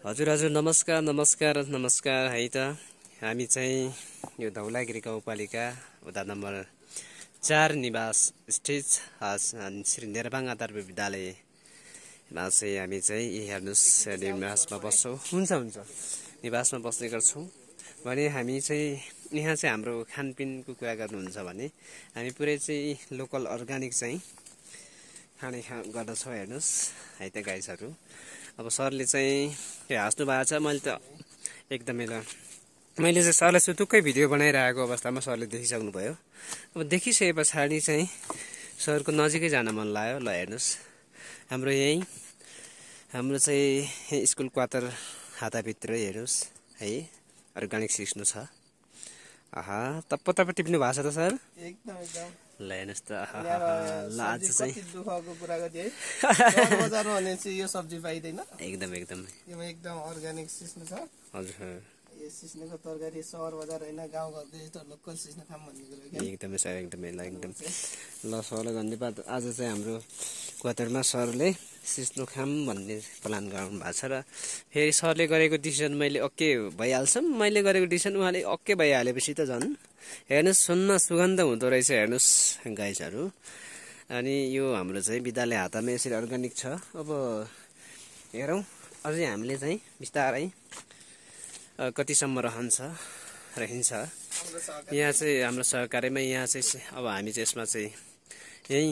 हजुर हजुर नमस्कार नमस्कार नमस्कार है त हामी चाहिँ यो धौलागिरी गाउँपालिका वडा नम्बर 4 निवास स्टेज श्री नेरबाङ आधारभूत विद्यालयमा चाहिँ हामी चाहिँ हेर्नुस् निवासमा बस्छौं। हुन्छ निवासमा बस्ने गर्छौं भने हामी चाहिँ यहाँ चाहिँ हाम्रो खानपिनको कुरा गर्नुहुन्छ भने हामी पुरै चाहिँ लोकल अर्गानिक चाहिँ खाने गर्दछौं। हेर्नुस् है त गाइसहरु। अब सरले चाहिँ हाँस्नु भएको छ। मैले त एकदमै मैले चाहिँ सरलाई सुटुक्कै भिडियो बनाइरहेको अवस्थामा सरले देखिसक्नु भयो। अब देखिसके पछाडि चाहिँ सरको नजिकै जान मन लाग्यो। ल हेर्नुस् हाम्रो चाहिँ स्कुल क्वार्टर हाताभित्र हेर्नुस् है अर्गानिक सिस्नु छ। आहा तप्प टिप्नु भएको छ त सर। एकदम ल हेर्नुस् त। ल आज चाहिँ दुःखको कुरा गरे है। सहर बजारमा भने चाहिँ यो सब्जी पाइदैन। एकदम यो एकदम अर्गानिक सिस्नु छ। हजुर यो सिस्नुको तरकारी सहर बजार हैन गाउँ घरको यस्तो लोकल सिस्नु खाम भन्ने कुरा के। एकदमै सर एकदमै ल सरलाई धन्यवाद। आज चाहिँ हाम्रो क्वार्टरमा सरले सिस्नु खाम भन्ने प्लान गराउनु भएको छ र फेरि सरले गरेको डिसिजन मैले ओके भइहाल्छ। मैले गरेको डिसिजन उहाँले ओके भइहालेपछि त झन् हेर्नुस् सुन्न सुगन्ध हुँदो रहेछ। हेर्नुस् गाइसहरु। अनि यो हाम्रो चाहिँ विद्यालय हातामा यसरी अर्गानिक छ। अब हेरौं अझै हामीले चाहिँ बिस्तारै कतिसम्म रहन्छ। यहाँ चाहिँ हाम्रो सहकार्यमा यहाँ चाहिँ अब हामी चाहिँ यसमा चाहिँ यही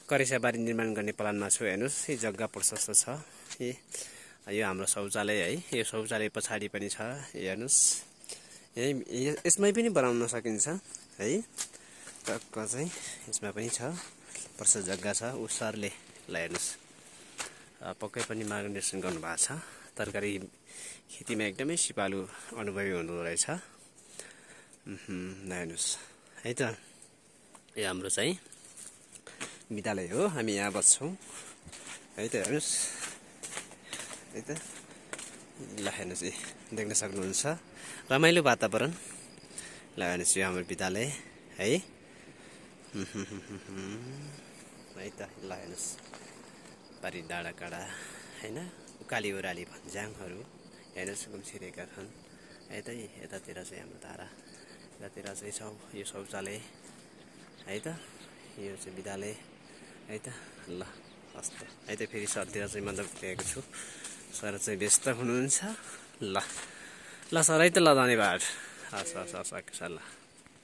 करेसाबारी निर्माण गर्ने प्लानमा छु। हेर्नुस् यो जग्गा प्रशस्त छ। यो हाम्रो शौचालय है। यो शौचालय पछाडि पनि छ। हेर्नुस् यही यसमै पनि बनाउन सकिन्छ है। टक्क चाहिँ यसमा पनि छ। प्रशस्त जग्गा छ। उ सरले ल हेर्नुस् पक्कै पनि मार्गदर्शन गर्नुभएको छ। तरकारी खेतीमा एकदमै सिपालु अनुभवी हुँदो रहेछ। हेर्नुस् है त। यो हाम्रो चाहिँ विद्यालय हो। हामी यहाँ बस्छौं है त। हेर्नुस् है त। ल हेर्नुस् देख्न सक्नुहुन्छ रमाइलो वातावरण। ल हेर्नुस् यो हाम्रो विद्यालय है। है त। ल हेर्नुस् पारी डाँडा काँडा हैन उकाली ओराली भन्ज्याङहरू हेर्नुस् गुम्सिरहेका छन् है त। यतातिर चाहिँ हाम्रो धारा यतातिर चाहिँ छ यो शौचालय है त। यो चाहिँ विद्यालय है त। ल हस्त है त। फेरि सरतिर चाहिँ म गएको छु। सर चाहिँ व्यस्त हुनुहुन्छ। ल सर है त। ल धन्यवाद। हस् ल।